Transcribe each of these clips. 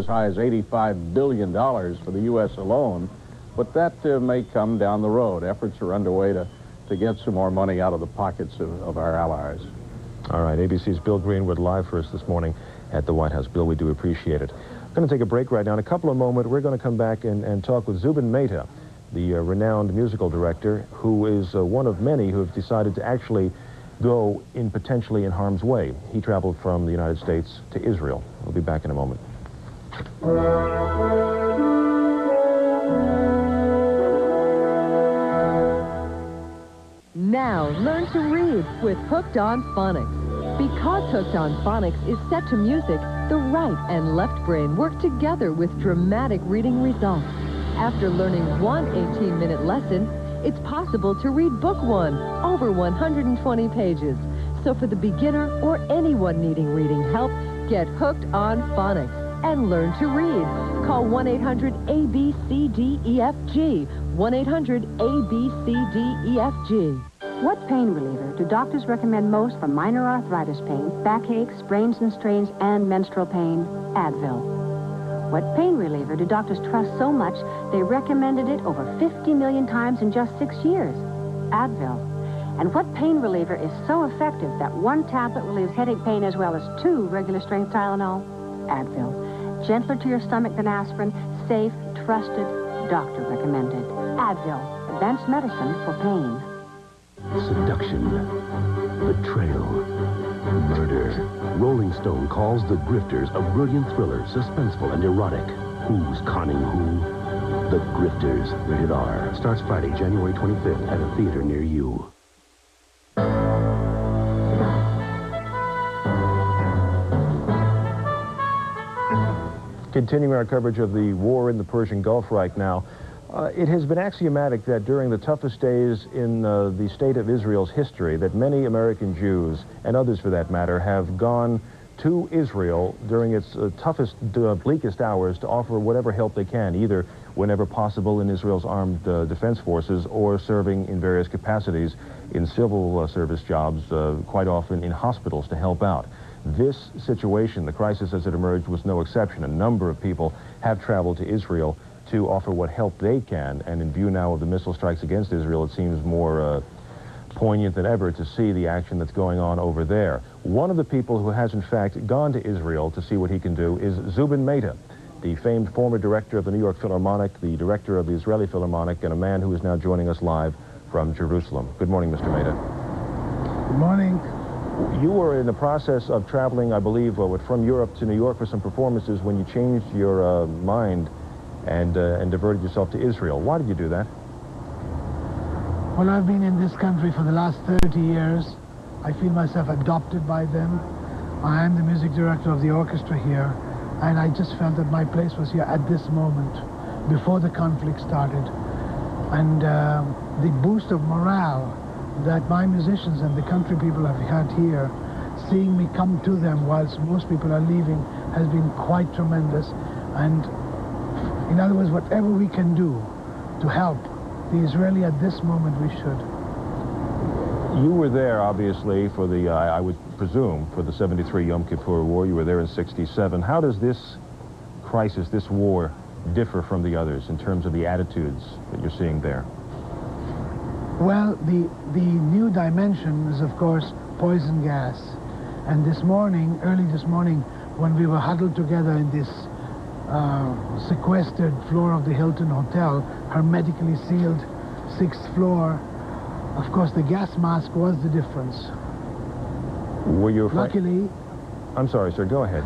as high as $85 billion for the U.S. alone, but that may come down the road. Efforts are underway to get some more money out of the pockets of our allies. All right, ABC's Bill Greenwood live for us this morning at the White House. Bill, we do appreciate it. I'm going to take a break right now. In a couple of moments, we're going to come back and talk with Zubin Mehta, the renowned musical director, who is one of many who have decided to actually go potentially in harm's way. He traveled from the United States to Israel. We'll be back in a moment. Now, learn to read with Hooked on Phonics. Because Hooked on Phonics is set to music, the right and left brain work together with dramatic reading results. After learning one 18-minute lesson, it's possible to read Book 1, over 120 pages. So for the beginner or anyone needing reading help, get Hooked on Phonics and learn to read. Call 1-800-ABCDEFG, 1-800-ABCDEFG. What pain reliever do doctors recommend most for minor arthritis pain, backache, sprains and strains, and menstrual pain? Advil. What pain reliever do doctors trust so much they recommended it over 50 million times in just 6 years? Advil. And what pain reliever is so effective that one tablet relieves headache pain as well as 2 regular-strength Tylenol? Advil. Gentler to your stomach than aspirin, safe, trusted, doctor-recommended. Advil. Advanced medicine for pain. Seduction, betrayal, murder. Rolling Stone calls The Grifters a brilliant thriller, suspenseful and erotic. Who's conning who? The Grifters, rated R. Starts Friday, January 25th at a theater near you. Continuing our coverage of the war in the Persian Gulf right now, it has been axiomatic that during the toughest days in the state of Israel's history, that many American Jews, and others for that matter, have gone to Israel during its toughest, bleakest hours to offer whatever help they can, either whenever possible in Israel's armed defense forces or serving in various capacities in civil service jobs, quite often in hospitals to help out. This situation, the crisis as it emerged, was no exception. A number of people have traveled to Israel to offer what help they can, and in view now of the missile strikes against Israel, it seems more poignant than ever to see the action that's going on over there. One of the people who has in fact gone to Israel to see what he can do is Zubin Mehta, the famed former director of the New York Philharmonic, the director of the Israeli Philharmonic, and a man who is now joining us live from Jerusalem. Good morning, Mr. Mehta. Good morning. You were in the process of traveling, I believe, from Europe to New York for some performances when you changed your mind and diverted yourself to Israel. Why did you do that? Well, I've been in this country for the last 30 years. I feel myself adopted by them. I am the music director of the orchestra here, and I just felt that my place was here at this moment, before the conflict started. And the boost of morale that my musicians and the country people have had here, seeing me come to them whilst most people are leaving, has been quite tremendous. And in other words, whatever we can do to help the Israeli at this moment, we should. You were there, obviously, for the, I would presume, for the 73 Yom Kippur War. You were there in 67. How does this crisis, this war, differ from the others in terms of the attitudes that you're seeing there? Well, the new dimension is, of course, poison gas. And this morning, early this morning, when we were huddled together in this sequestered floor of the Hilton Hotel, hermetically sealed 6th floor, of course, the gas mask was the difference. Were you luckily... I'm sorry, sir, go ahead.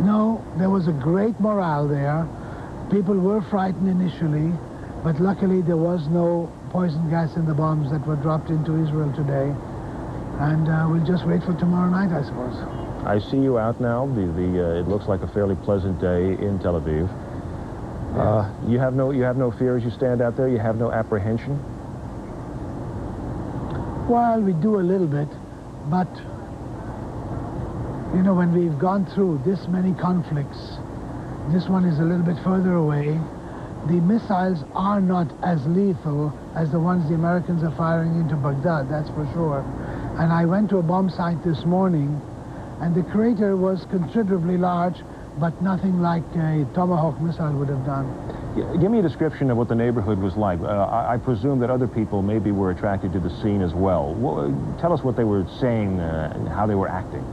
No, there was a great morale there. People were frightened initially, but luckily there was no poison gas in the bombs that were dropped into Israel today. And we'll just wait for tomorrow night, I suppose. I see you out now. It looks like a fairly pleasant day in Tel Aviv. Yes. You have no fear as you stand out there? You have no apprehension? Well, we do a little bit, but you know, when we've gone through this many conflicts, this one is a little bit further away. The missiles are not as lethal as the ones the Americans are firing into Baghdad, that's for sure. And I went to a bomb site this morning, and the crater was considerably large, but nothing like a Tomahawk missile would have done. Give me a description of what the neighborhood was like. I presume that other people maybe were attracted to the scene as well. Tell us what they were saying and how they were acting.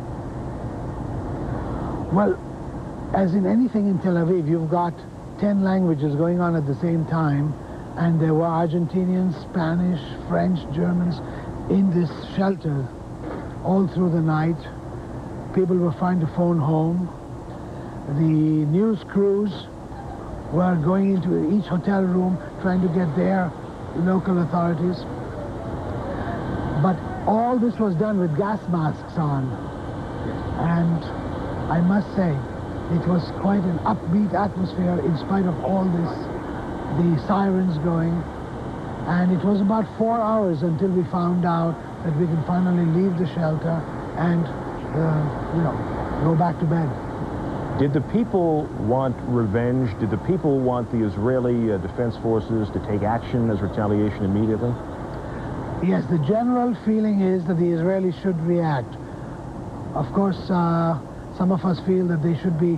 Well, as in anything in Tel Aviv, you've got 10 languages going on at the same time, and there were Argentinians, Spanish, French, Germans in this shelter all through the night. People were trying to phone home. The news crews were going into each hotel room trying to get their local authorities. But all this was done with gas masks on. And I must say, it was quite an upbeat atmosphere in spite of all this, the sirens going. And it was about 4 hours until we found out that we could finally leave the shelter and, go back to bed. Did the people want revenge? Did the people want the Israeli Defense Forces to take action as retaliation immediately? Yes, the general feeling is that the Israelis should react. Of course, some of us feel that they should be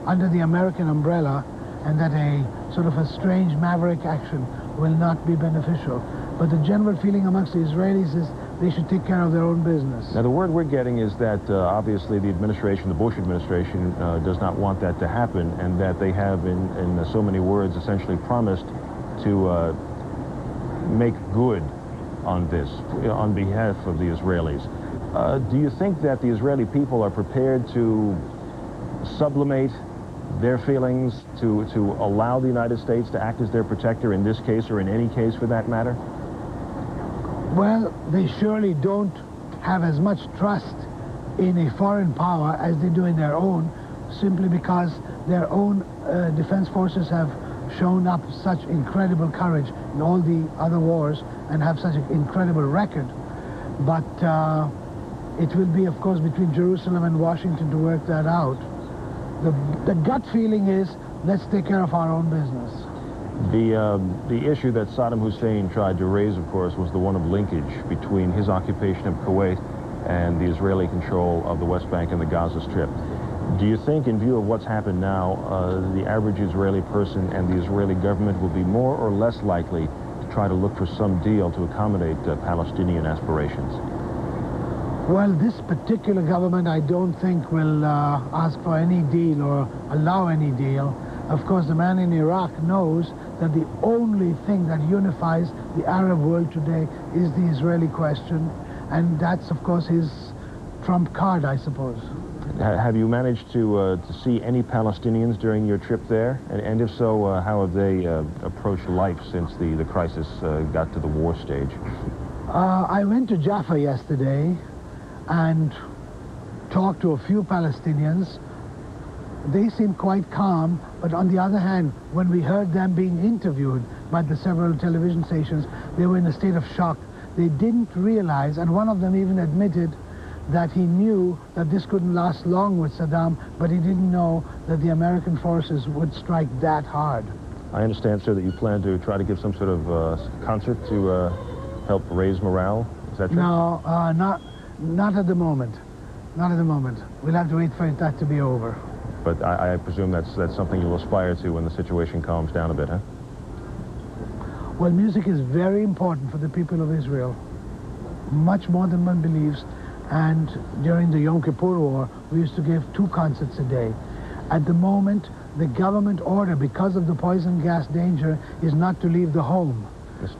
under the American umbrella, and that a sort of a strange maverick action will not be beneficial. But the general feeling amongst the Israelis is they should take care of their own business. Now, the word we're getting is that obviously the administration, the Bush administration, does not want that to happen, and that they have, in so many words, essentially promised to make good on this, on behalf of the Israelis. Do you think that the Israeli people are prepared to sublimate their feelings to allow the United States to act as their protector in this case, or in any case for that matter? Well, they surely don't have as much trust in a foreign power as they do in their own, simply because their own defense forces have shown up such incredible courage in all the other wars and have such an incredible record. But it will be, of course, between Jerusalem and Washington to work that out. The gut feeling is, let's take care of our own business. The issue that Saddam Hussein tried to raise, of course, was the one of linkage between his occupation of Kuwait and the Israeli control of the West Bank and the Gaza Strip. Do you think, in view of what's happened now, the average Israeli person and the Israeli government will be more or less likely to try to look for some deal to accommodate Palestinian aspirations? Well, this particular government, I don't think will ask for any deal or allow any deal. Of course, the man in Iraq knows that the only thing that unifies the Arab world today is the Israeli question, and that's, of course, his trump card, I suppose. Have you managed to see any Palestinians during your trip there? And if so, how have they approached life since the crisis got to the war stage? I went to Jaffa yesterday and talked to a few Palestinians. They seemed quite calm, but on the other hand, when we heard them being interviewed by the several television stations, they were in a state of shock. They didn't realize, and one of them even admitted that he knew that this couldn't last long with Saddam, but he didn't know that the American forces would strike that hard. I understand, sir, that you plan to try to give some sort of concert to help raise morale. Is that true? No, not at the moment. Not at the moment. We'll have to wait for that to be over. But I presume that's something you'll aspire to when the situation calms down a bit, huh? Well, music is very important for the people of Israel, much more than one believes. And during the Yom Kippur War, we used to give 2 concerts a day. At the moment, the government order, because of the poison gas danger, is not to leave the home.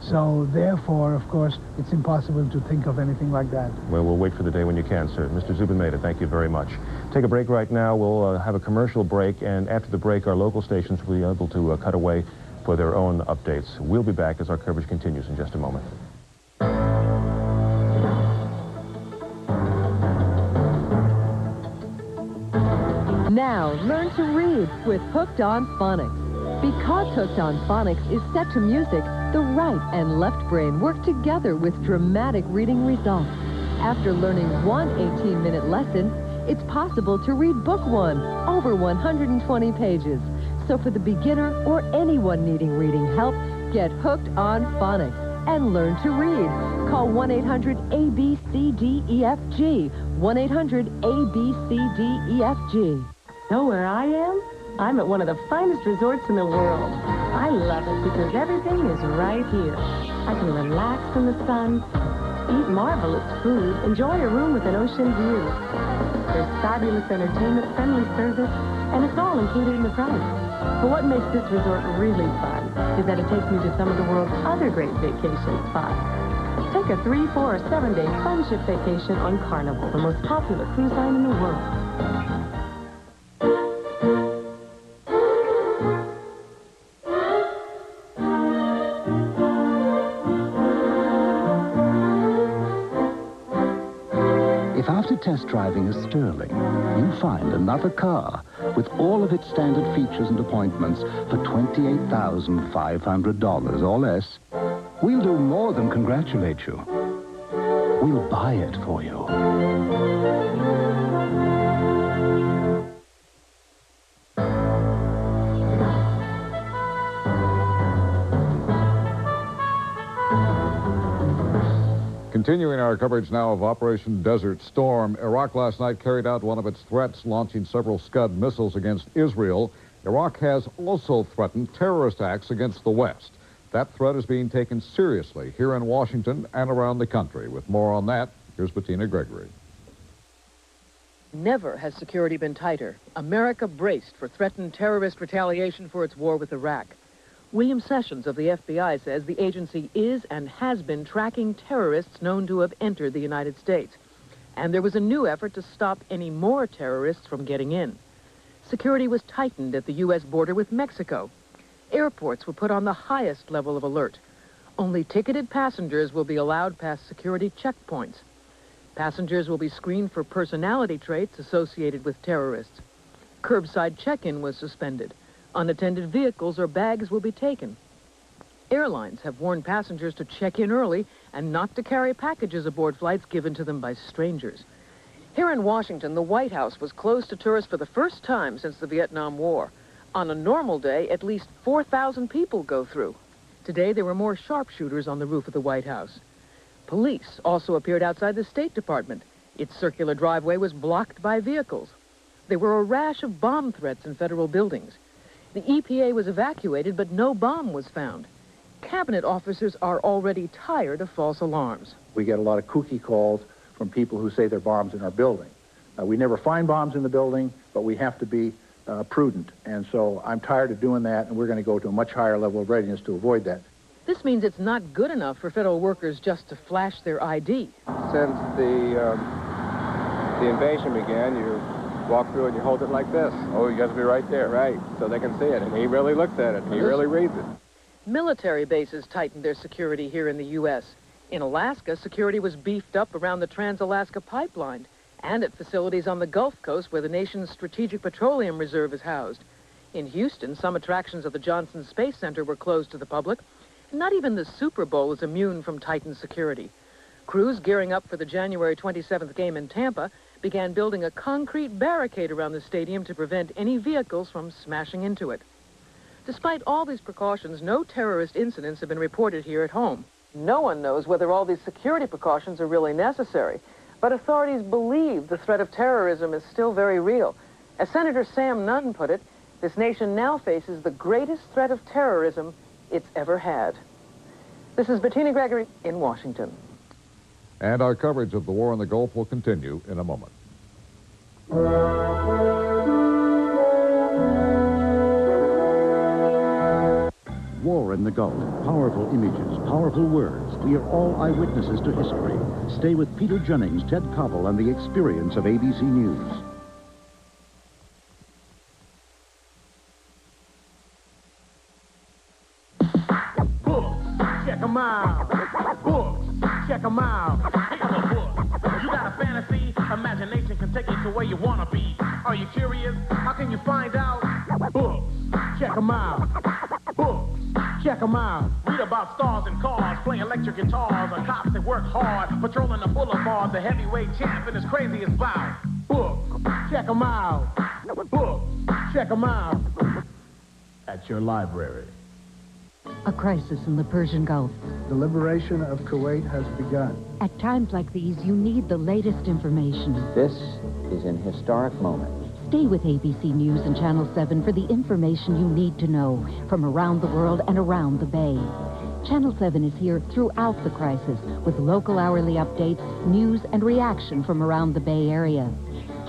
So therefore, of course, it's impossible to think of anything like that. Well, we'll wait for the day when you can, sir. Mr. Zubin Mehta, thank you very much. Take a break right now. We'll have a commercial break, and after the break, our local stations will be able to cut away for their own updates. We'll be back as our coverage continues in just a moment. Now, learn to read with Hooked on Phonics. Because Hooked on Phonics is set to music, the right and left brain work together with dramatic reading results. After learning one 18-minute lesson, it's possible to read Book 1, over 120 pages. So for the beginner or anyone needing reading help, get Hooked on Phonics and learn to read. Call 1-800-ABCDEFG, 1-800-ABCDEFG. Know where I am? I'm at one of the finest resorts in the world. I love it because everything is right here. I can relax in the sun, eat marvelous food, enjoy a room with an ocean view. There's fabulous entertainment, friendly service, and it's all included in the price. But what makes this resort really fun is that it takes me to some of the world's other great vacation spots. Take a 3, 4, or 7-day fun ship vacation on Carnival, the most popular cruise line in the world. If after test driving a Sterling, you find another car with all of its standard features and appointments for $28,500 or less, we'll do more than congratulate you. We'll buy it for you. Continuing our coverage now of Operation Desert Storm, Iraq last night carried out one of its threats, launching several Scud missiles against Israel. Iraq has also threatened terrorist acts against the West. That threat is being taken seriously here in Washington and around the country. With more on that, here's Bettina Gregory. Never has security been tighter. America braced for threatened terrorist retaliation for its war with Iraq. William Sessions of the FBI says the agency is and has been tracking terrorists known to have entered the United States. And there was a new effort to stop any more terrorists from getting in. Security was tightened at the U.S. border with Mexico. Airports were put on the highest level of alert. Only ticketed passengers will be allowed past security checkpoints. Passengers will be screened for personality traits associated with terrorists. Curbside check-in was suspended. Unattended vehicles or bags will be taken. Airlines have warned passengers to check in early and not to carry packages aboard flights given to them by strangers. Here in Washington, the White House was closed to tourists for the first time since the Vietnam War. On a normal day, at least 4,000 people go through. Today, there were more sharpshooters on the roof of the White House. Police also appeared outside the State Department. Its circular driveway was blocked by vehicles. There were a rash of bomb threats in federal buildings. The EPA was evacuated, but no bomb was found. Cabinet officers are already tired of false alarms. We get a lot of kooky calls from people who say there are bombs in our building. We never find bombs in the building, but we have to be prudent. And so I'm tired of doing that, and we're going to go to a much higher level of readiness to avoid that. This means it's not good enough for federal workers just to flash their ID. Since the invasion began, you walk through and you hold it like this. Oh, you got to be right there. Right, so they can see it. And he really looks at it. He really reads it. Military bases tightened their security here in the U.S. In Alaska, security was beefed up around the Trans-Alaska Pipeline and at facilities on the Gulf Coast where the nation's Strategic Petroleum Reserve is housed. In Houston, some attractions of the Johnson Space Center were closed to the public. Not even the Super Bowl is immune from tightened security. Crews gearing up for the January 27th game in Tampa began building a concrete barricade around the stadium to prevent any vehicles from smashing into it. Despite all these precautions, no terrorist incidents have been reported here at home. No one knows whether all these security precautions are really necessary, but authorities believe the threat of terrorism is still very real. As Senator Sam Nunn put it, this nation now faces the greatest threat of terrorism it's ever had. This is Bettina Gregory in Washington. And our coverage of the war in the Gulf will continue in a moment. War in the Gulf. Powerful images, powerful words. We are all eyewitnesses to history. Stay with Peter Jennings, Ted Koppel, and the Experience of ABC News. Check 'em out. Books, check 'em out. Here's a book. You got a fantasy? Imagination can take you to where you want to be. Are you curious? How can you find out? Books, check 'em out. Books, check 'em out. Read about stars and cars, playing electric guitars, or cops that work hard, patrolling the boulevard, the heavyweight champ and his craziest bout. Books, check 'em out. Books, check 'em out. At your library. A crisis in the Persian Gulf. The liberation of Kuwait has begun. At times like these, you need the latest information. This is an historic moment. Stay with ABC News and Channel 7 for the information you need to know from around the world and around the Bay. Channel 7 is here throughout the crisis with local hourly updates, news, and reaction from around the Bay Area.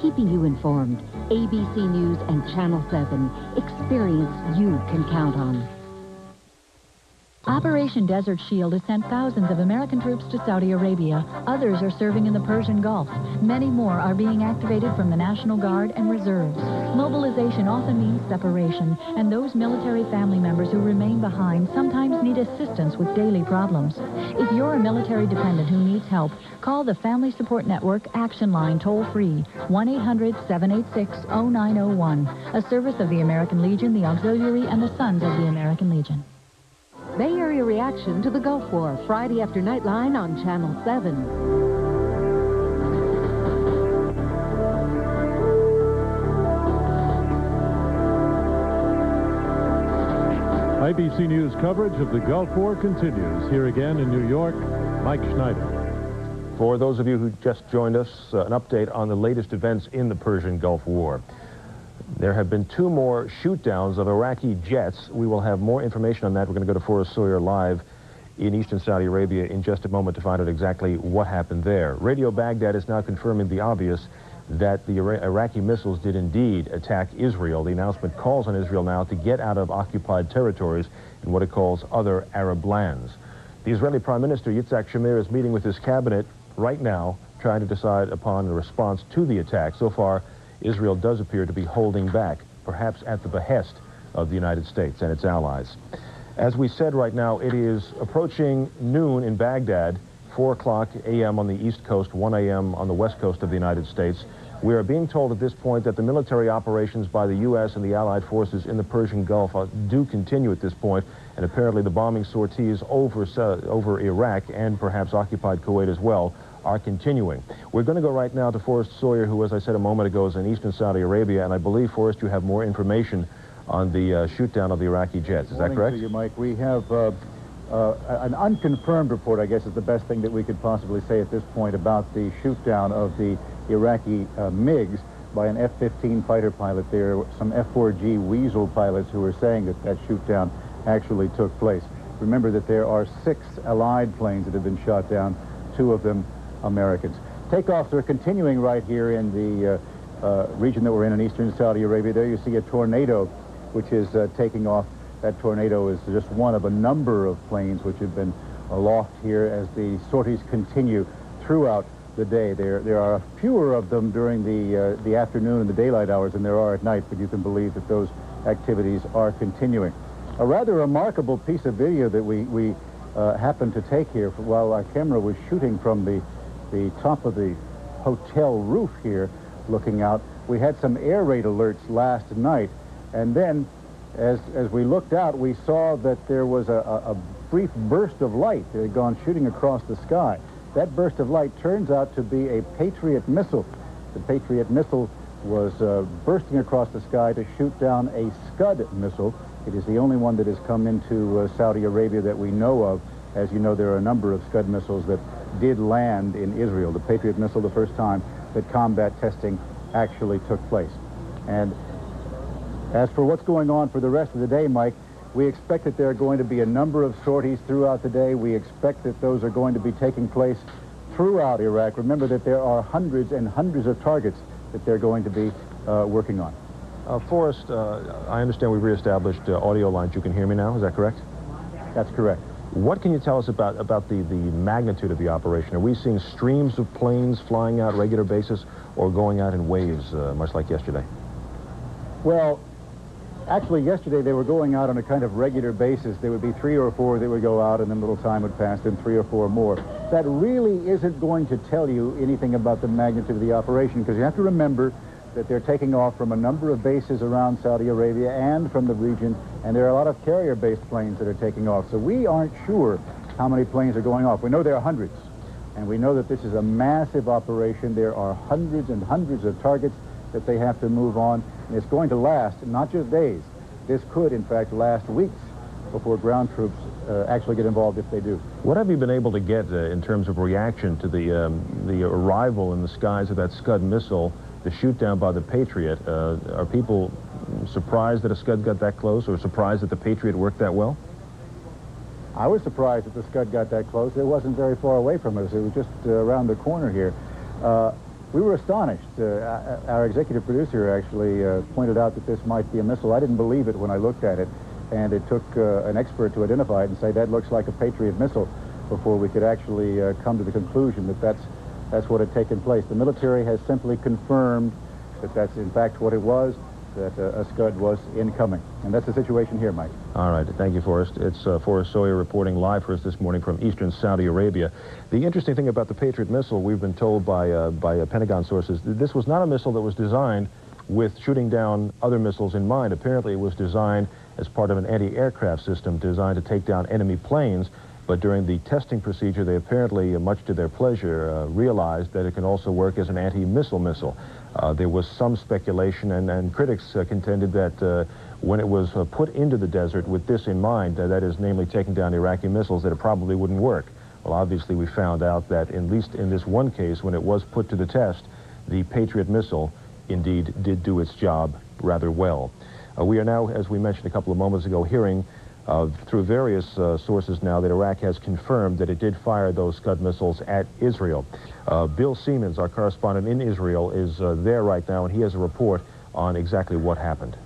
Keeping you informed, ABC News and Channel 7. Experience you can count on. Operation Desert Shield has sent thousands of American troops to Saudi Arabia. Others are serving in the Persian Gulf. Many more are being activated from the National Guard and reserves. Mobilization often means separation, and those military family members who remain behind sometimes need assistance with daily problems. If you're a military dependent who needs help, call the Family Support Network Action Line toll-free, 1-800-786-0901, a service of the American Legion, the Auxiliary, and the Sons of the American Legion. Bay Area reaction to the Gulf War, Friday after Nightline on Channel 7. ABC News coverage of the Gulf War continues. Here again in New York, Mike Schneider. For those of you who just joined us, an update on the latest events in the Persian Gulf War. There have been 2 more shoot-downs of Iraqi jets. We will have more information on that. We're going to go to Forrest Sawyer live in eastern Saudi Arabia in just a moment to find out exactly what happened there. Radio Baghdad is now confirming the obvious, that the Iraqi missiles did indeed attack Israel. The announcement calls on Israel now to get out of occupied territories in what it calls other Arab lands. The Israeli Prime Minister Yitzhak Shamir is meeting with his cabinet right now, trying to decide upon a response to the attack. So far, Israel does appear to be holding back, perhaps at the behest of the United States and its allies. As we said, right now, it is approaching noon in Baghdad, 4 o'clock a.m. on the East Coast, 1 a.m. on the West Coast of the United States. We are being told at this point that the military operations by the U.S. and the Allied forces in the Persian Gulf do continue at this point, and apparently the bombing sorties over Iraq and perhaps occupied Kuwait as well are continuing. We're going to go right now to Forrest Sawyer, who, as I said a moment ago, is in eastern Saudi Arabia, and I believe, Forrest, you have more information on the shoot-down of the Iraqi jets. Is that correct? To you, Mike. We have an unconfirmed report, I guess is the best thing that we could possibly say at this point, about the shoot-down of the Iraqi MiGs by an F-15 fighter pilot. There were some F-4G Weasel pilots who were saying that that shoot-down actually took place. Remember that there are 6 Allied planes that have been shot down, 2 of them Americans. Takeoffs are continuing right here in the region that we're in eastern Saudi Arabia. There you see a tornado which is taking off. That tornado is just one of a number of planes which have been aloft here as the sorties continue throughout the day. There are fewer of them during the afternoon and the daylight hours than there are at night, but you can believe that those activities are continuing. A rather remarkable piece of video that we happened to take here while our camera was shooting from the top of the hotel roof here, looking out. We had some air raid alerts last night, and then as we looked out, we saw that there was a brief burst of light that had gone shooting across the sky. That burst of light turns out to be a Patriot missile. The Patriot missile was bursting across the sky to shoot down a Scud missile. It is the only one that has come into Saudi Arabia that we know of. As you know, there are a number of Scud missiles that did land in Israel. The Patriot missile, the first time that combat testing actually took place. And as for what's going on for the rest of the day, Mike, we expect that there are going to be a number of sorties throughout the day. We expect that those are going to be taking place throughout Iraq. Remember that there are hundreds and hundreds of targets that they're going to be working on. Forrest, I understand we've reestablished audio lines. You can hear me now, is that correct? That's correct. What can you tell us about the magnitude of the operation? Are we seeing streams of planes flying out regular basis or going out in waves, much like yesterday? Well, actually, yesterday they were going out on a kind of regular basis. There would be 3 or 4 that would go out, and then a little time would pass, then 3 or 4 more. That really isn't going to tell you anything about the magnitude of the operation, because you have to remember that they're taking off from a number of bases around Saudi Arabia and from the region, and there are a lot of carrier-based planes that are taking off. So we aren't sure how many planes are going off. We know there are hundreds, and we know that this is a massive operation. There are hundreds and hundreds of targets that they have to move on, and it's going to last not just days. This could, in fact, last weeks before ground troops actually get involved if they do. What have you been able to get in terms of reaction to the arrival in the skies of that Scud missile the shoot down by the Patriot. Are people surprised that a Scud got that close, or surprised that the Patriot worked that well? I was surprised that the Scud got that close. It wasn't very far away from us. It was just around the corner here. We were astonished. Our executive producer actually pointed out that this might be a missile. I didn't believe it when I looked at it, and it took an expert to identify it and say that looks like a Patriot missile before we could actually come to the conclusion that that's what had taken place. The military has simply confirmed that that's in fact what it was, that a Scud was incoming. And that's the situation here, Mike. All right. Thank you, Forrest. It's Forrest Sawyer reporting live for us this morning from eastern Saudi Arabia. The interesting thing about the Patriot missile, we've been told by Pentagon sources, this was not a missile that was designed with shooting down other missiles in mind. Apparently, it was designed as part of an anti-aircraft system designed to take down enemy planes. But during the testing procedure, they apparently, much to their pleasure, realized that it can also work as an anti-missile missile. There was some speculation, and critics contended that when it was put into the desert with this in mind, that is, namely taking down Iraqi missiles, that it probably wouldn't work. Well, obviously, we found out that, at least in this one case, when it was put to the test, the Patriot missile indeed did do its job rather well. We are now, as we mentioned a couple of moments ago, hearing through various sources now that Iraq has confirmed that it did fire those Scud missiles at Israel. Bill Siemens, our correspondent in Israel, is there right now, and he has a report on exactly what happened.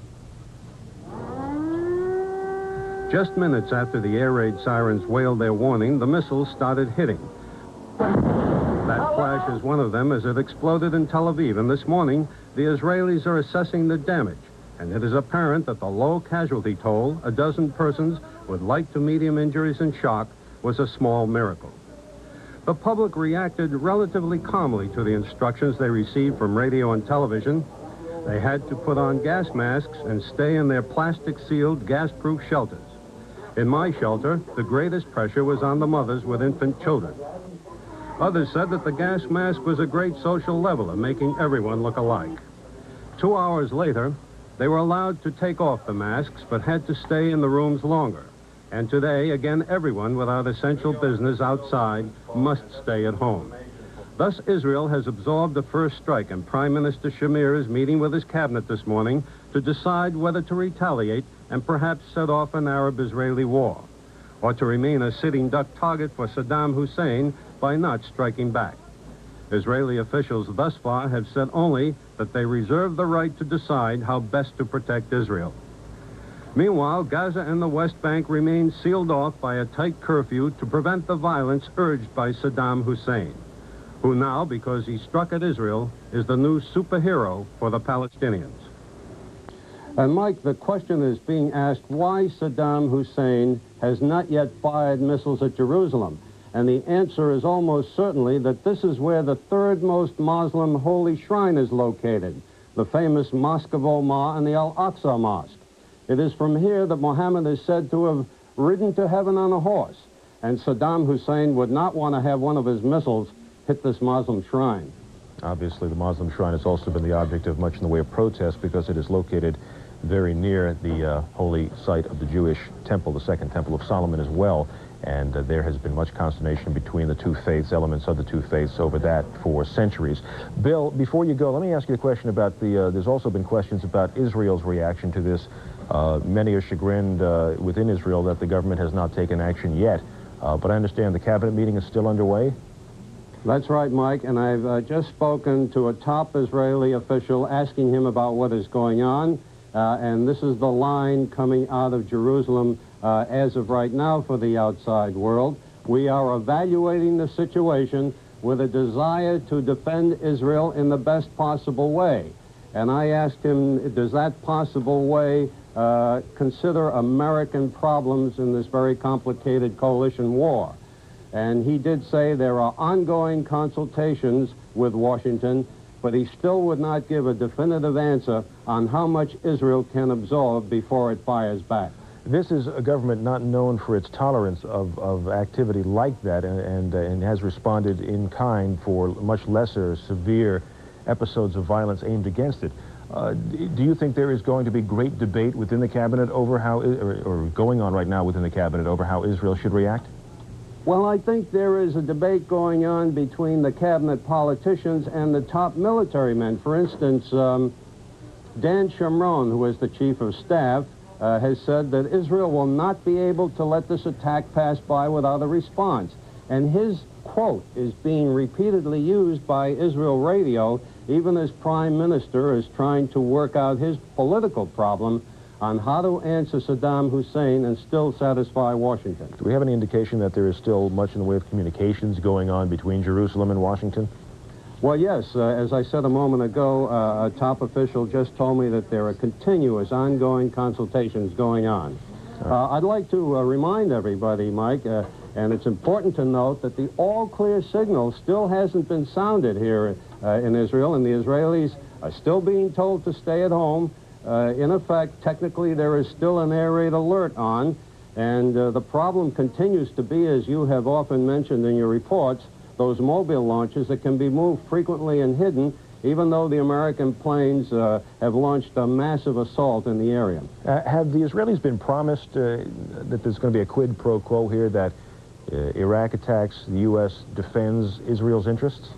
Just minutes after the air raid sirens wailed their warning, the missiles started hitting. That flash is one of them as it exploded in Tel Aviv, and this morning the Israelis are assessing the damage. And it is apparent that the low casualty toll, a dozen persons with light to medium injuries and shock, was a small miracle. The public reacted relatively calmly to the instructions they received from radio and television. They had to put on gas masks and stay in their plastic-sealed, gas-proof shelters. In my shelter, the greatest pressure was on the mothers with infant children. Others said that the gas mask was a great social leveler, making everyone look alike. 2 hours later, they were allowed to take off the masks, but had to stay in the rooms longer. And today, again, everyone without essential business outside must stay at home. Thus, Israel has absorbed the first strike, and Prime Minister Shamir is meeting with his cabinet this morning to decide whether to retaliate and perhaps set off an Arab-Israeli war, or to remain a sitting duck target for Saddam Hussein by not striking back. Israeli officials thus far have said only that they reserve the right to decide how best to protect Israel. Meanwhile, Gaza and the West Bank remain sealed off by a tight curfew to prevent the violence urged by Saddam Hussein, who now, because he struck at Israel, is the new superhero for the Palestinians. And Mike, the question is being asked why Saddam Hussein has not yet fired missiles at Jerusalem. And the answer is almost certainly that this is where the third most Muslim holy shrine is located, the famous Mosque of Omar and the Al-Aqsa Mosque. It is from here that Muhammad is said to have ridden to heaven on a horse, and Saddam Hussein would not want to have one of his missiles hit this Muslim shrine. Obviously, the Muslim shrine has also been the object of much in the way of protest because it is located very near the holy site of the Jewish temple, the Second Temple of Solomon as well. And there has been much consternation between the two faiths, elements of the two faiths, over that for centuries. Bill, before you go, let me ask you a question about there's also been questions about Israel's reaction to this. Many are chagrined within Israel that the government has not taken action yet. But I understand the cabinet meeting is still underway? That's right, Mike, and I've just spoken to a top Israeli official asking him about what is going on. And this is the line coming out of Jerusalem as of right now for the outside world. We are evaluating the situation with a desire to defend Israel in the best possible way. And I asked him, does that possible way consider American problems in this very complicated coalition war? And he did say there are ongoing consultations with Washington, but he still would not give a definitive answer on how much Israel can absorb before it fires back. This is a government not known for its tolerance of activity like that and has responded in kind for much lesser severe episodes of violence aimed against it. Do you think there is going to be great debate within the cabinet over how, or going on right now within the cabinet over how Israel should react? Well, I think there is a debate going on between the cabinet politicians and the top military men. For instance, Dan Shomron, who is the chief of staff, has said that Israel will not be able to let this attack pass by without a response. And his quote is being repeatedly used by Israel radio, even as Prime Minister is trying to work out his political problem on how to answer Saddam Hussein and still satisfy Washington. Do we have any indication that there is still much in the way of communications going on between Jerusalem and Washington? Well, yes. As I said a moment ago, a top official just told me that there are continuous, ongoing consultations going on. I'd like to remind everybody, Mike, and it's important to note that the all-clear signal still hasn't been sounded here in Israel, and the Israelis are still being told to stay at home. In effect, technically, there is still an air raid alert on, and the problem continues to be, as you have often mentioned in your reports, those mobile launches that can be moved frequently and hidden, even though the American planes have launched a massive assault in the area. Have the Israelis been promised that there's going to be a quid pro quo here, that Iraq attacks, the U.S. defends Israel's interests?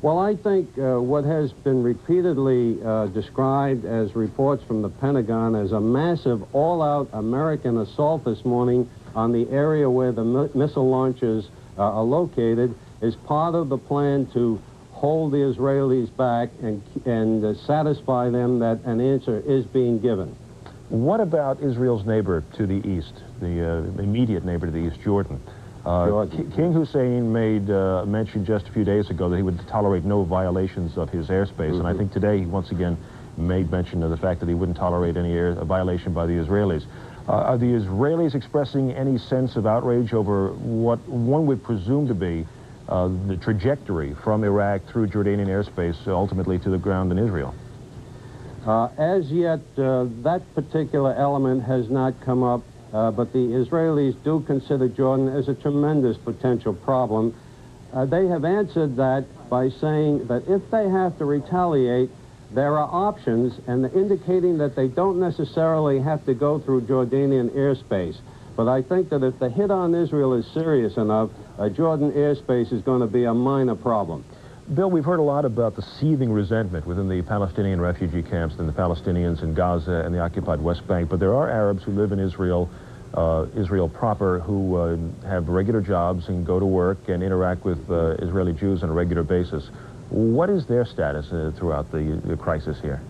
Well, I think what has been repeatedly described as reports from the Pentagon as a massive all-out American assault this morning on the area where the missile launches are located is part of the plan to hold the Israelis back and satisfy them that an answer is being given. What about Israel's neighbor to the east, the immediate neighbor to the east, Jordan? King Hussein made mention just a few days ago that he would tolerate no violations of his airspace, and I think today he once again made mention of the fact that he wouldn't tolerate any violation by the Israelis. Are the Israelis expressing any sense of outrage over what one would presume to be the trajectory from Iraq through Jordanian airspace ultimately to the ground in Israel? As yet, that particular element has not come up, but the Israelis do consider Jordan as a tremendous potential problem. They have answered that by saying that if they have to retaliate, there are options, and indicating that they don't necessarily have to go through Jordanian airspace. But I think that if the hit on Israel is serious enough, Jordan airspace is going to be a minor problem. Bill, we've heard a lot about the seething resentment within the Palestinian refugee camps and the Palestinians in Gaza and the occupied West Bank, but there are Arabs who live in Israel, Israel proper, who have regular jobs and go to work and interact with Israeli Jews on a regular basis. What is their status throughout the crisis here?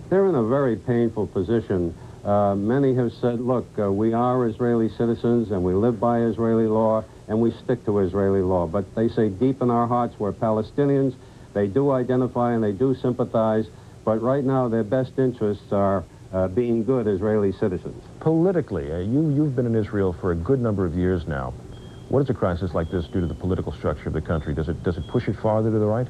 They're in a very painful position. Many have said, look, we are Israeli citizens and we live by Israeli law and we stick to Israeli law. But they say deep in our hearts we're Palestinians. They do identify and they do sympathize, but right now their best interests are being good Israeli citizens. Politically, you've been in Israel for a good number of years now. What does a crisis like this do to the political structure of the country? Does it push it farther to the right?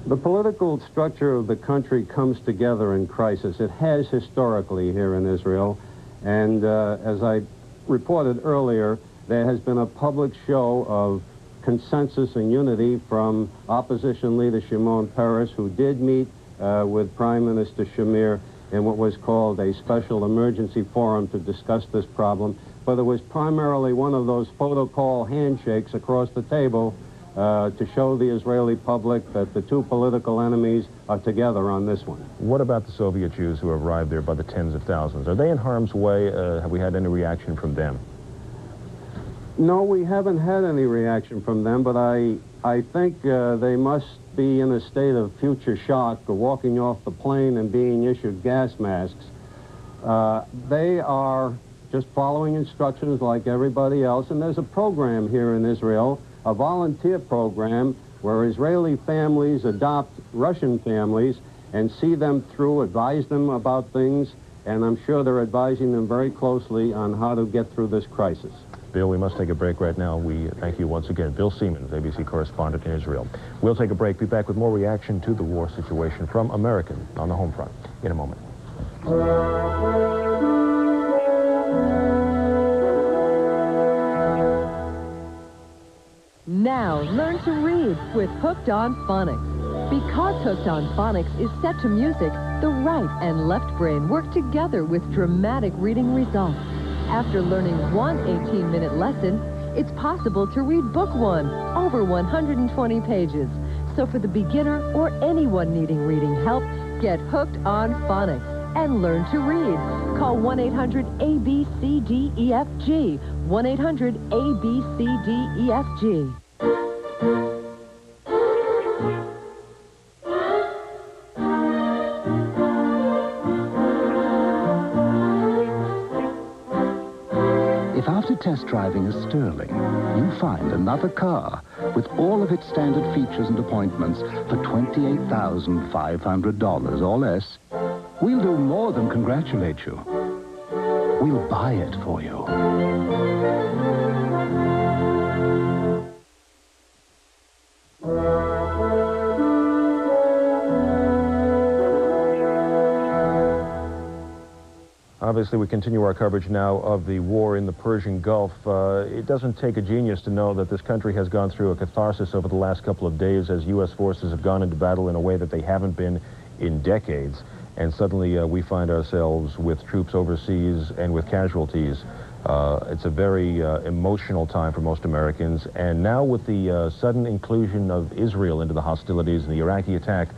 The political structure of the country comes together in crisis. It has historically here in Israel, and as I reported earlier, there has been a public show of consensus and unity from opposition leader Shimon Peres, who did meet with Prime Minister Shamir in what was called a special emergency forum to discuss this problem. But it was primarily one of those photo call handshakes across the table to show the Israeli public that the two political enemies are together on this one. What about the Soviet Jews who have arrived there by the tens of thousands? Are they in harm's way? Have we had any reaction from them? No, we haven't had any reaction from them, but I think they must be in a state of future shock, walking off the plane and being issued gas masks. They are just following instructions like everybody else, and there's a program here in Israel, a volunteer program, where Israeli families adopt Russian families and see them through, advise them about things, and I'm sure they're advising them very closely on how to get through this crisis. Bill, we must take a break right now. We thank you once again. Bill Siemens, ABC correspondent in Israel. We'll take a break, be back with more reaction to the war situation from American on the home front in a moment. Now, learn to read with Hooked on Phonics. Because Hooked on Phonics is set to music, the right and left brain work together with dramatic reading results. After learning one 18-minute lesson, it's possible to read book one, over 120 pages. So for the beginner or anyone needing reading help, get hooked on phonics and learn to read. Call 1-800-ABCDEFG, 1-800-ABCDEFG. If after test driving a Sterling, you find another car with all of its standard features and appointments for $28,500 or less, we'll do more than congratulate you. We'll buy it for you. Obviously, we continue our coverage now of the war in the Persian Gulf. It doesn't take a genius to know that this country has gone through a catharsis over the last couple of days as U.S. forces have gone into battle in a way that they haven't been in decades. And suddenly we find ourselves with troops overseas and with casualties. It's a very emotional time for most Americans. And now with the sudden inclusion of Israel into the hostilities and the Iraqi attack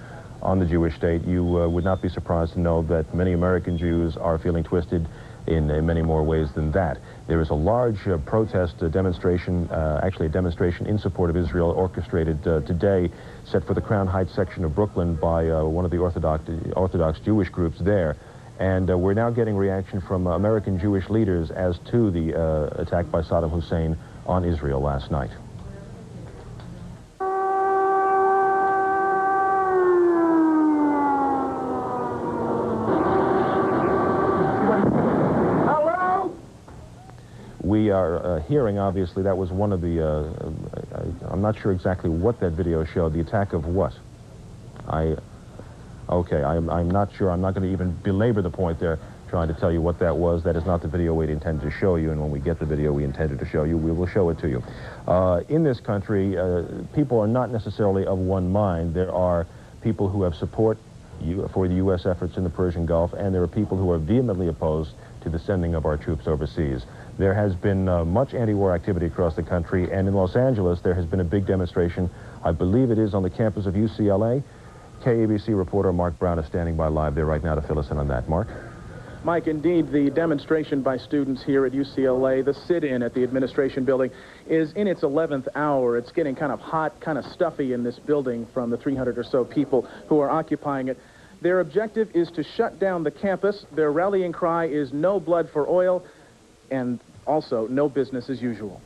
on the Jewish state, you would not be surprised to know that many American Jews are feeling twisted in many more ways than that. There is a large protest demonstration, actually a demonstration in support of Israel orchestrated today, set for the Crown Heights section of Brooklyn by one of the Orthodox Jewish groups there. And we're now getting reaction from American Jewish leaders as to the attack by Saddam Hussein on Israel last night. We are hearing, obviously, that was one of the, I'm not sure exactly what that video showed. The attack of what? Okay, I'm not sure. I'm not going to even belabor the point there, trying to tell you what that was. That is not the video we intended to show you, and when we get the video we intended to show you, we will show it to you. In this country, people are not necessarily of one mind. There are people who have support for the U.S. efforts in the Persian Gulf, and there are people who are vehemently opposed to the sending of our troops overseas. There has been much anti-war activity across the country, and in Los Angeles there has been a big demonstration. I believe it is on the campus of UCLA. KABC reporter Mark Brown is standing by live there right now to fill us in on that. Mark? Mike, indeed, the demonstration by students here at UCLA, the sit-in at the administration building, is in its 11th hour. It's getting kind of hot, kind of stuffy in this building from the 300 or so people who are occupying it. Their objective is to shut down the campus. Their rallying cry is no blood for oil, and also no business as usual.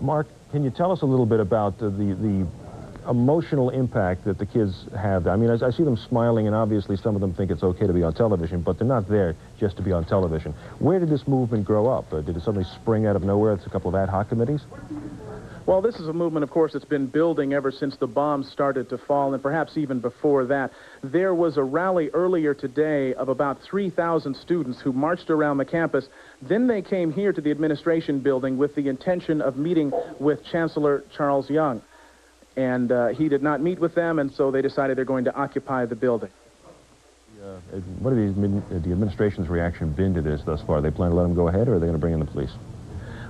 Mark, can you tell us a little bit about the emotional impact that the kids have? I mean, I see them smiling, and obviously some of them think it's okay to be on television, but they're not there just to be on television. Where did this movement grow up? Did it suddenly spring out of nowhere? It's a couple of ad hoc committees? Well, this is a movement, of course, that's been building ever since the bombs started to fall, and perhaps even before that. There was a rally earlier today of about 3,000 students who marched around the campus. Then they came here to the administration building with the intention of meeting with Chancellor Charles Young. And he did not meet with them, and so they decided they're going to occupy the building. What have the administration's reaction been to this thus far? Are they planning to let them go ahead, or are they going to bring in the police?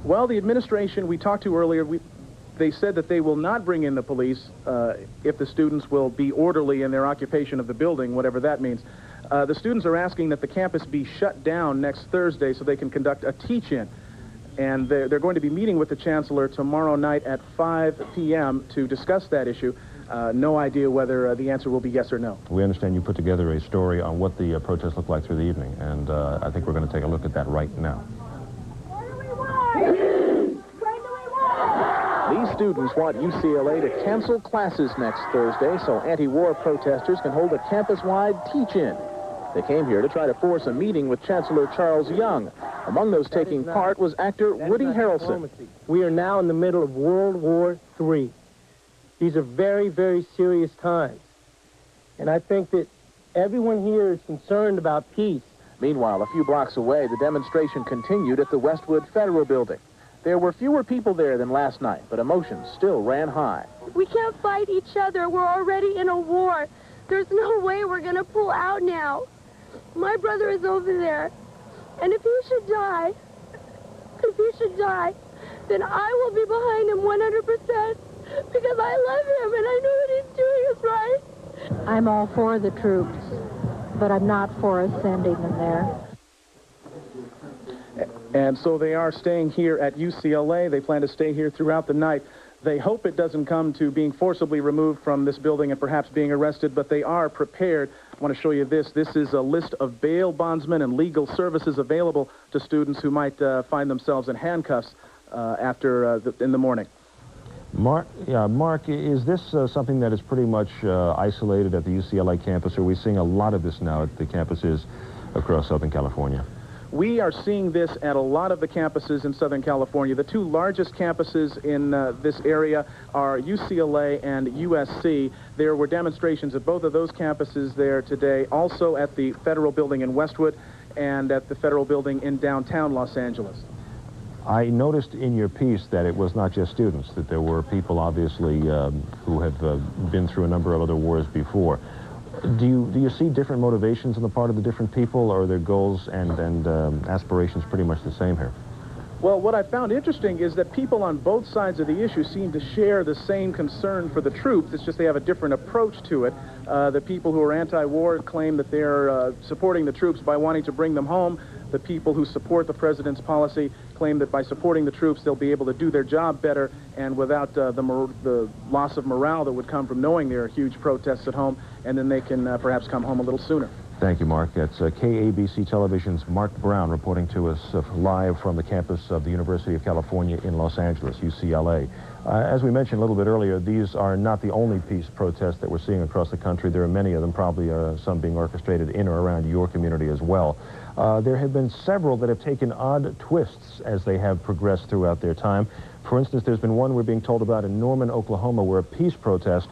Well, the administration we talked to earlier, they said that they will not bring in the police if the students will be orderly in their occupation of the building, whatever that means. The students are asking that the campus be shut down next Thursday so they can conduct a teach-in. And they're going to be meeting with the chancellor tomorrow night at 5 p.m. to discuss that issue. No idea whether the answer will be yes or no. We understand you put together a story on what the protests look like through the evening, and I think we're going to take a look at that right now. These students want UCLA to cancel classes next Thursday so anti-war protesters can hold a campus-wide teach-in. They came here to try to force a meeting with Chancellor Charles Young. Among those taking part was actor Woody Harrelson. We are now in the middle of World War III. These are very, very serious times. And I think that everyone here is concerned about peace. Meanwhile, a few blocks away, the demonstration continued at the Westwood Federal Building. There were fewer people there than last night, but emotions still ran high. We can't fight each other. We're already in a war. There's no way we're going to pull out now. My brother is over there. And if he should die, then I will be behind him 100% because I love him and I know that he's doing is right. I'm all for the troops, but I'm not for us sending them there. And so they are staying here at UCLA. They plan to stay here throughout the night. They hope it doesn't come to being forcibly removed from this building and perhaps being arrested, but they are prepared. I want to show you this. This is a list of bail bondsmen and legal services available to students who might find themselves in handcuffs in the morning. Mark, is this something that is pretty much isolated at the UCLA campus, or are we seeing a lot of this now at the campuses across Southern California? We are seeing this at a lot of the campuses in Southern California. The two largest campuses in this area are UCLA and USC. There were demonstrations at both of those campuses there today, also at the Federal Building in Westwood and at the Federal Building in downtown Los Angeles. I noticed in your piece that it was not just students, that there were people, obviously, who have been through a number of other wars before. Do you see different motivations on the part of the different people, or are their goals and aspirations pretty much the same here? Well, what I found interesting is that people on both sides of the issue seem to share the same concern for the troops. It's just they have a different approach to it. The people who are anti-war claim that they're supporting the troops by wanting to bring them home. The people who support the president's policy claim that by supporting the troops, they'll be able to do their job better and without the loss of morale that would come from knowing there are huge protests at home, and then they can perhaps come home a little sooner. Thank you, Mark. That's KABC Television's Mark Brown reporting to us live from the campus of the University of California in Los Angeles, UCLA. As we mentioned a little bit earlier, these are not the only peace protests that we're seeing across the country. There are many of them, probably some being orchestrated in or around your community as well. There have been several that have taken odd twists as they have progressed throughout their time. For instance, there's been one we're being told about in Norman, Oklahoma, where a peace protest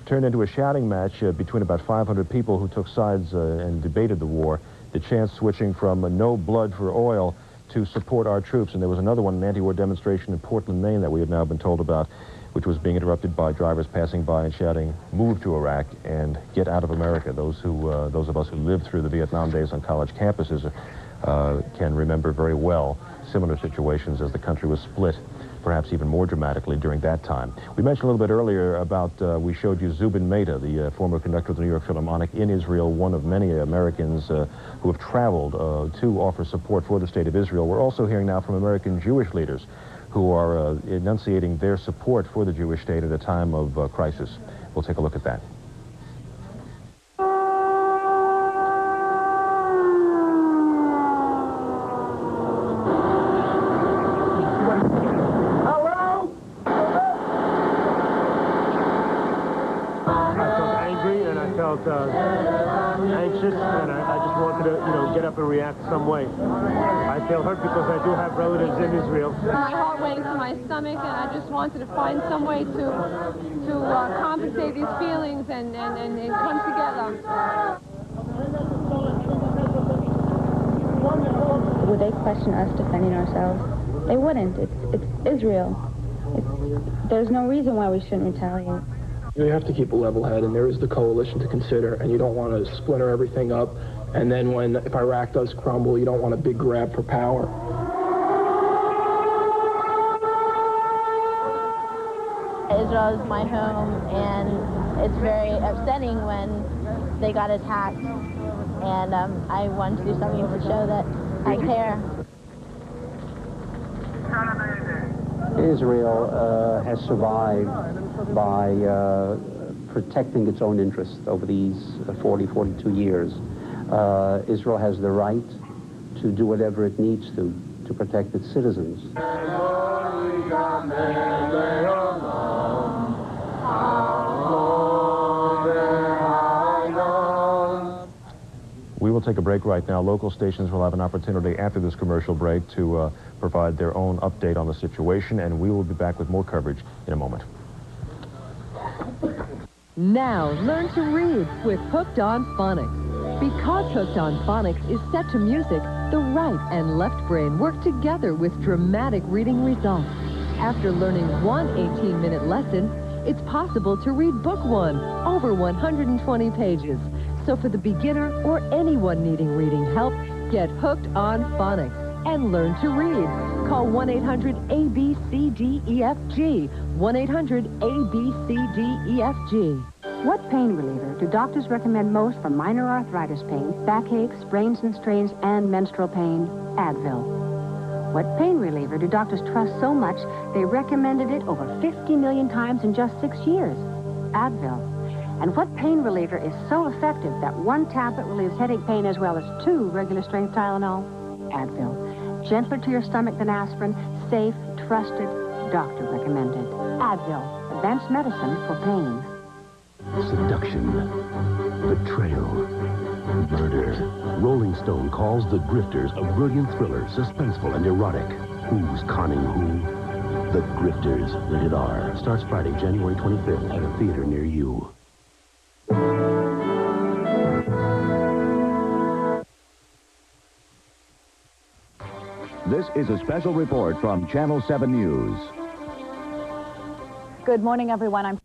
turned into a shouting match between about 500 people who took sides and debated the war, the chants switching from no blood for oil to support our troops. And there was another one, an anti-war demonstration in Portland, Maine, that we have now been told about, which was being interrupted by drivers passing by and shouting, "Move to Iraq and get out of America." Those of us who lived through the Vietnam days on college campuses can remember very well similar situations as the country was split, perhaps even more dramatically during that time. We mentioned a little bit earlier about, we showed you Zubin Mehta, the former conductor of the New York Philharmonic in Israel, one of many Americans who have traveled to offer support for the State of Israel. We're also hearing now from American Jewish leaders who are enunciating their support for the Jewish state at a time of crisis. We'll take a look at that. Anxious, and I just wanted to, get up and react some way. I feel hurt because I do have relatives in Israel. My heart went into my stomach, and I just wanted to find some way to compensate these feelings and come together. Would they question us defending ourselves? They wouldn't. It's Israel. There's no reason why we shouldn't retaliate. You have to keep a level head, and there is the coalition to consider, and you don't want to splinter everything up. And then if Iraq does crumble, you don't want a big grab for power. Israel is my home, and it's very upsetting when they got attacked. And I wanted to do something to show that I care. Israel has survived by protecting its own interests over these 42 years. Israel has the right to do whatever it needs to protect its citizens. We will take a break right now. Local stations will have an opportunity after this commercial break to provide their own update on the situation, and we will be back with more coverage in a moment. Now, learn to read with Hooked on Phonics. Because Hooked on Phonics is set to music, the right and left brain work together with dramatic reading results. After learning one 18-minute lesson, it's possible to read Book 1, over 120 pages. So for the beginner or anyone needing reading help, Get hooked on phonics and learn to read. Call 1-800-ABCDEFG. 1-800-ABCDEFG. What pain reliever do doctors recommend most for minor arthritis pain, backaches, sprains and strains, and menstrual pain? Advil. What pain reliever do doctors trust so much they recommended it over 50 million times in just 6 years? Advil. And what pain reliever is so effective that one tablet relieves headache pain as well as 2 regular-strength Tylenol? Advil. Gentler to your stomach than aspirin, safe, trusted, doctor-recommended. Advil, advanced medicine for pain. Seduction, betrayal, murder. Rolling Stone calls The Grifters a brilliant thriller, suspenseful and erotic. Who's conning who? The Grifters, rated R. Starts Friday, January 25th at a theater near you. This is a special report from Channel 7 News. Good morning, everyone. I'm